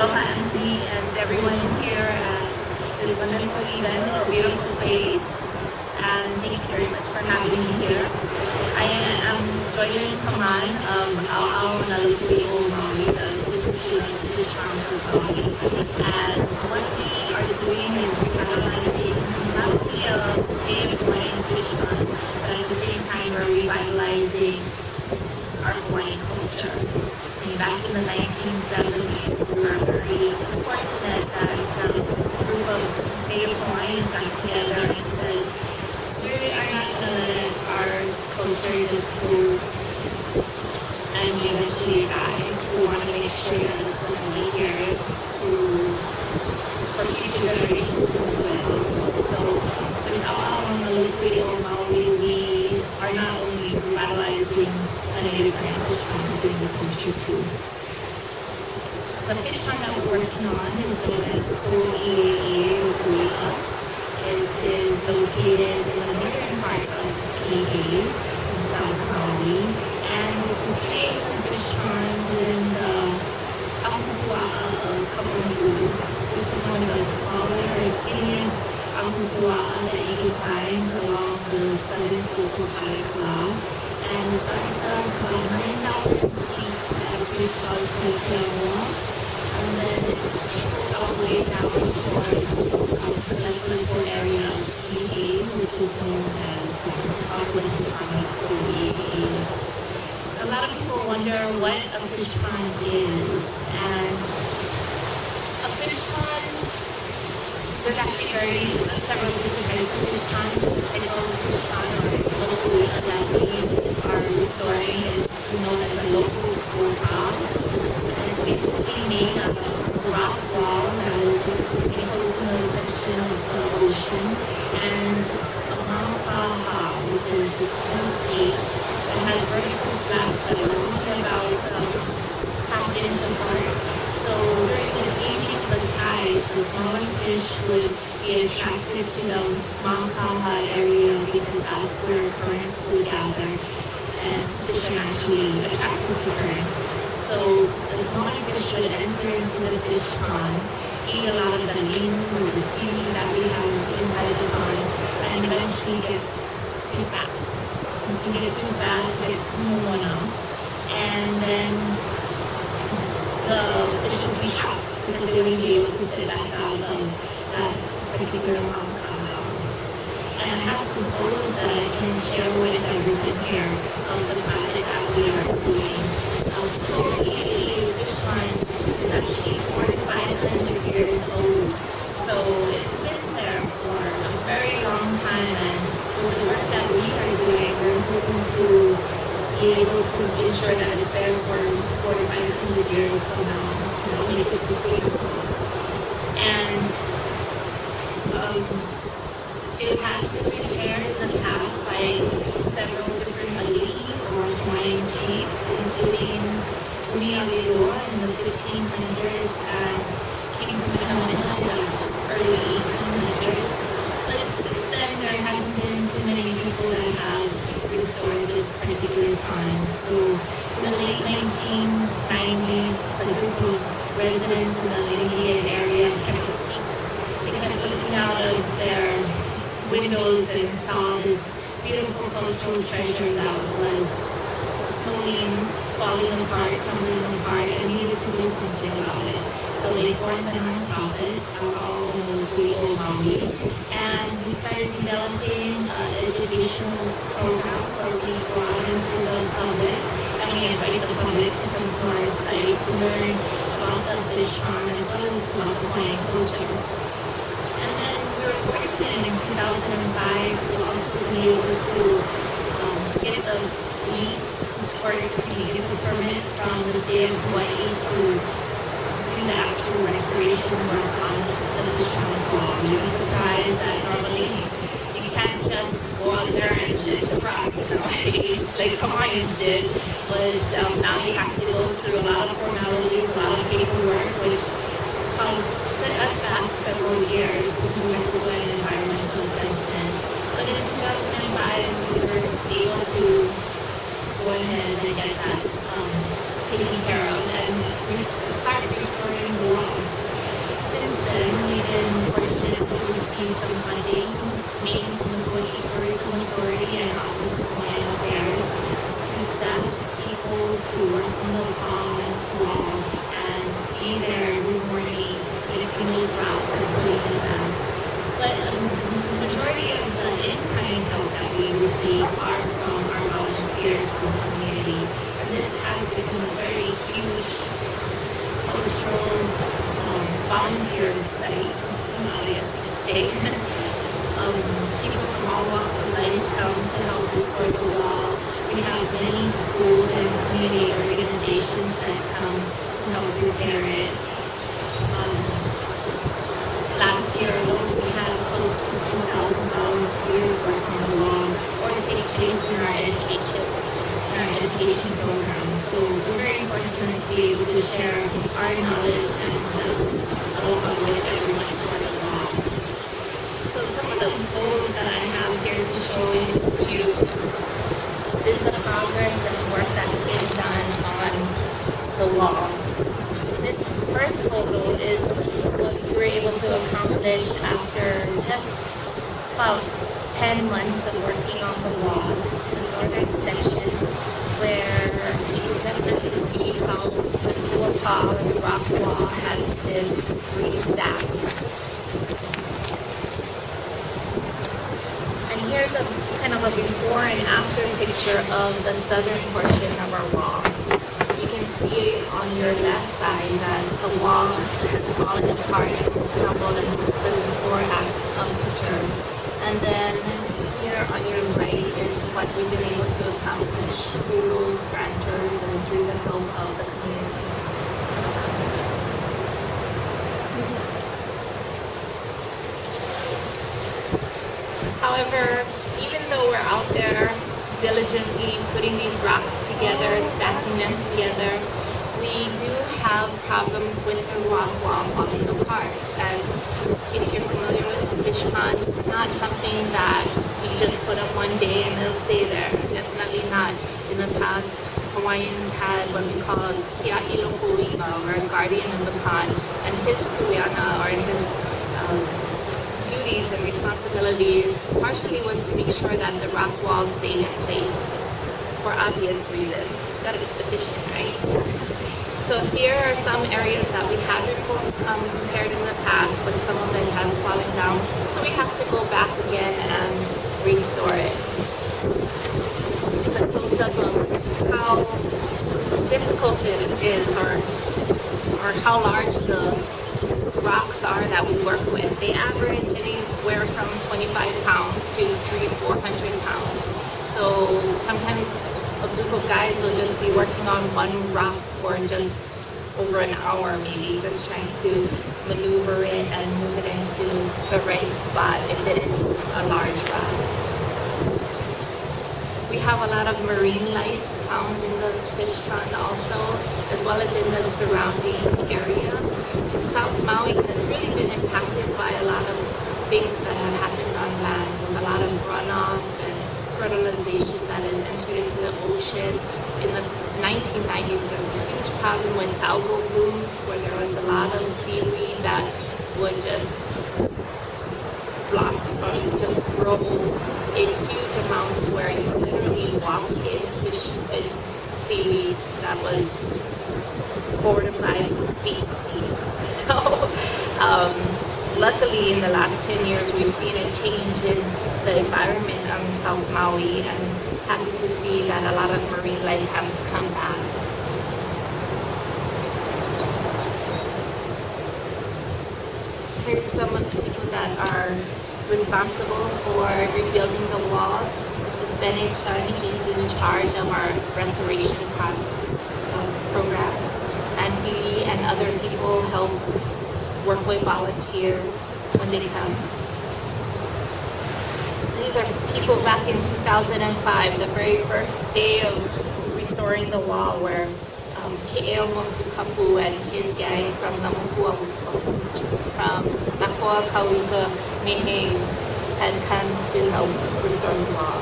Aloha Anthony and everyone here at this wonderful event, a beautiful place. And thank you very much for having me here. I am Joylnn Paman of O Na Loko I, O Maui, the official fish farms of Maui. And what we are doing is revitalizing not only a native Hawaiian fish farm, but at the same time we're revitalizing our Hawaiian culture. Back in the 1970s, we were very fortunate that a group of native Hawaiians got together and said, we are not going to let our culture just go and eventually die. We want to make sure that it's going to be here for future generations to live. So with O Na Loko I, O Maui, we are not only revitalizing a native Hawaiian fish farm, we're doing the culture too. The fish farm that we're working on is known as O Na Loko I. It is located in the northern part of PA in South Maui, and it's a 3-acre fish pond in the Ahupua'a of Kapolei. This is one of the smaller, skinniest Ahupua'a that you can find along the southern slope of Kalakaua, and it starts up about 9,000 feet at a place called Kalakaua, and then it goes all the way down towards the Lake area of PA, which is known as Auckland PA. A lot of people wonder what a fish pond is, and a fish pond, there's actually several different types of fish ponds. I call a fish pond or local that we are restoring is known as a local hotel. It's basically made of a rock wall that is enclosed in a section of the ocean, and a maukaha, which is the smooth gate that has vertical slabs that are only about half inch apart. So during the changing of the tides, the smaller fish would be attracted to the maukaha area because that's where currents would gather, and fish are naturally attracted to currents. So the smaller fish would enter into the fish pond, eat a lot of the ling or the seaweed that we have inside the pond, and eventually get too fat. You get too fat, you get too moana, and then the fish will be trapped because they wouldn't be able to fit back out of that particular maukaha. And I have some photos that I can share with everyone here of the project that we are doing. The fish pond is actually 4,500 years old, so it's been there for a very long time, and with the work that we are doing, we're hoping to be able to ensure that it's there for 4,500 years from now, make it sustainable. And it has been repaired in the past by several different alii or Hawaiian chiefs, including Uriawiloa in the 1500s and King Kamehameha in the early 1800s. But since then, there hasn't been too many people that have restored this particular pond. So in the late 1990s, a group of residents in the immediate area kept looking out of their windows and saw this beautiful cultural treasure that was slowly falling apart, crumbling apart, and needed to do something about it. So they formed a nonprofit, O Na Loko I, O Maui, and we started developing an educational program where we go out into the public, and we invite the public to come to our site to learn about the fish farm as well as about the Hawaiian culture. And then we were fortunate in 2005 to also be able to get the lease or get the permit from the state of Hawaii to do the actual restoration work on the fish pond wall. You'd be surprised that normally you can't just go out there and lick the rocks nowadays like Hawaiians did, but now you have to go through a lot of formalities, a lot of paperwork, which set us back several years because we went through an environmental assessment. But in 2005, we were able to go ahead and get that taken care of, and we started restoring the wall. say. People from all walks of life come to help restore the wall. We have many schools and community organizations that come to help repair it. Last year alone, we had close to 2,000 volunteers work on the wall or take place in our education program. So we're very fortunate to be able to share our knowledge and know with everyone for the wall. So some of the photos that I have here to show you is the progress and work that's been done on the wall. This first photo is what we were able to accomplish after just about 10 months of working on the wall. This is the northern section where you can definitely see how the Kuapa or the rock wall has been restacked. And here's a kind of a before and after picture of the southern portion of our wall. You can see on your left side that the wall has fallen apart and crumbled, and this is the before picture. And then here on your right is what we've been able to accomplish through those grantors and through the help of the community. However, even though we're out there diligently putting these rocks together, stacking them together, we do have problems with the rock wall falling apart. And if you're familiar with the fish ponds, it's not something that you just put up one day and it'll stay there. Definitely not. In the past, Hawaiians had what we call O Na Loko I, or a guardian of the pond, and his kuleana, or his duties and responsibilities partially was to make sure that the rock walls stayed in place for obvious reasons. You gotta get the fish in, right? So here are some areas that we have repaired in the past, but some of it has fallen down. So we have to go back again and restore it. This is a close-up of how difficult it is, or how large the rocks are that we work with. They average anywhere from 25 pounds to 300-400 pounds. So sometimes a group of guys will just be working on one rock for just over an hour, maybe just trying to maneuver it and move it into the right spot if it is a large rock. We have a lot of marine life found in the fish pond also, as well as in the surrounding area. South Maui has really been impacted by a lot of things that have happened on land, with a lot of runoff and fertilization that is entered into the ocean. In the 1990s, there was a huge problem with algal blooms, where there was a lot of seaweed that would just blossom or just grow in huge amounts, where you could literally walk in fish with seaweed that was 4 to 5 feet deep. So luckily in the last 10 years we've seen a change in the environment on South Maui, and happy to see that a lot of marine life has come back. Here's some of the people that are responsible for rebuilding the wall. This is Bennett Chun. He's in charge of our restoration program, and he and other people help work with volunteers when they come. These are people back in 2005, the very first day of restoring the wall, where Ke'eo Kapu and his gang from Nakua Kauika Mehe had come to help restore the wall.